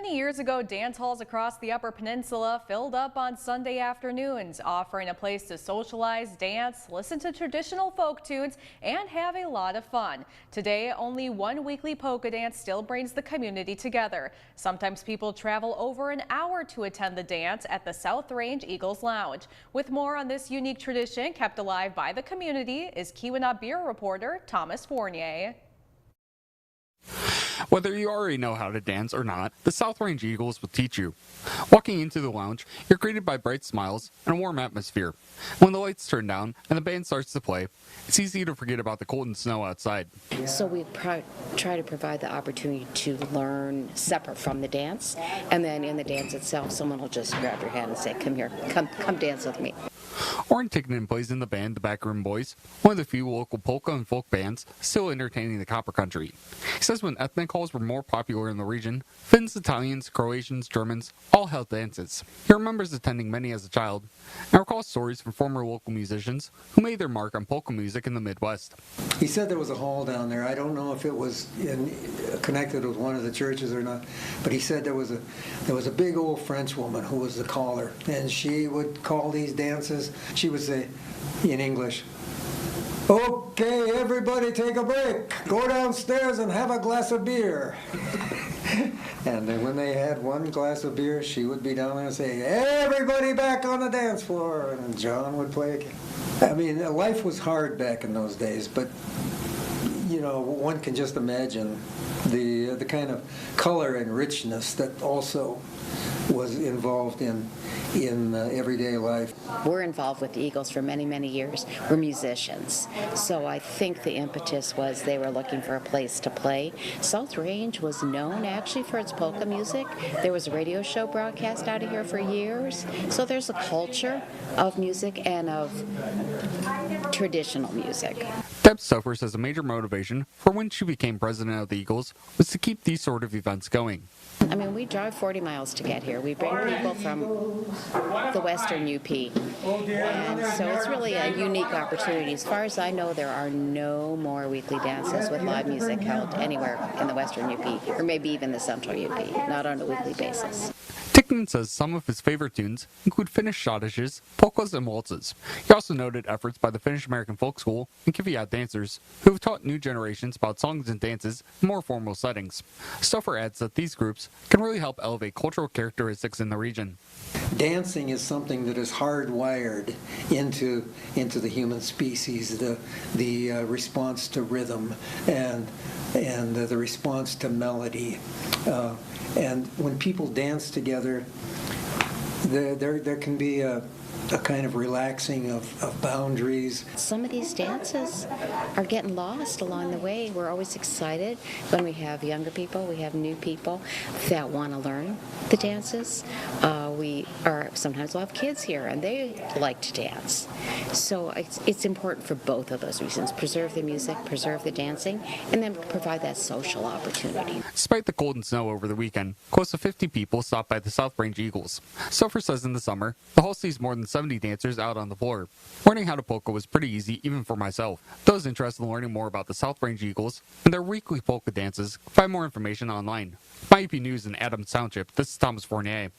many years ago, dance halls across the Upper Peninsula filled up on Sunday afternoons, offering a place to socialize, dance, listen to traditional folk tunes, and have a lot of fun. Today, only one weekly polka dance still brings the community together. Sometimes people travel over an hour to attend the dance at the South Range Eagles Lounge. With more on this unique tradition kept alive by the community is Keweenaw Bureau reporter Thomas Fournier. Whether you already know how to dance or not, the South Range Eagles will teach you. Walking into the lounge, you're greeted by bright smiles and a warm atmosphere. When the lights turn down and the band starts to play, it's easy to forget about the cold and snow outside. So we try to provide the opportunity to learn separate from the dance, and then in the dance itself, someone will just grab your hand and say, "Come here, come dance with me." Orrin Ticknen plays in the band The Backroom Boys, one of the few local polka and folk bands still entertaining the Copper Country. He says when ethnic halls were more popular in the region, Finns, Italians, Croatians, Germans all held dances. He remembers attending many as a child and recalls stories from former local musicians who made their mark on polka music in the Midwest. He said there was a hall down there. I don't know if it was connected with one of the churches or not, but he said there was a big old French woman who was the caller, and she would call these dances. She would say in English, "Okay, everybody take a break. Go downstairs and have a glass of beer." And then when they had one glass of beer, she would be down there and say, "Everybody back on the dance floor," and John would play again. I mean, life was hard back in those days, but you know, one can just imagine the kind of color and richness that also was involved in everyday life. We're involved with the Eagles for many, many years. We're musicians. So I think the impetus was they were looking for a place to play. South Range was known actually for its polka music. There was a radio show broadcast out of here for years. So there's a culture of music and of traditional music. Deb Stoffer says a major motivation for when she became president of the Eagles was to keep these sort of events going. I mean, we drive 40 miles to get here. We bring people from the western UP. And so it's really a unique opportunity. As far as I know, there are no more weekly dances with live music held anywhere in the western UP, or maybe even the central UP, not on a weekly basis. Ticknen says some of his favorite tunes include Finnish schottisches, polkas, and waltzes. He also noted efforts by the Finnish American Folk School and Kviat dancers who have taught new generations about songs and dances in more formal settings. Stoffer adds that these groups can really help elevate cultural characteristics in the region. Dancing is something that is hardwired into the human species, the response to rhythm and the response to melody. And when people dance together, there can be a kind of relaxing of boundaries. Some of these dances are getting lost along the way. We're always excited when we have younger people, we have new people that want to learn the dances. Sometimes we'll have kids here and they like to dance. So it's important for both of those reasons. Preserve the music, preserve the dancing, and then provide that social opportunity. Despite the cold and snow over the weekend, close to 50 people stopped by the South Range Eagles. Stoffer says in the summer, the hall sees more than 70 dancers out on the floor. Learning how to polka was pretty easy even for myself. Those interested in learning more about the South Range Eagles and their weekly polka dances, find more information online. My EP News in Adams Township, this is Thomas Fournier.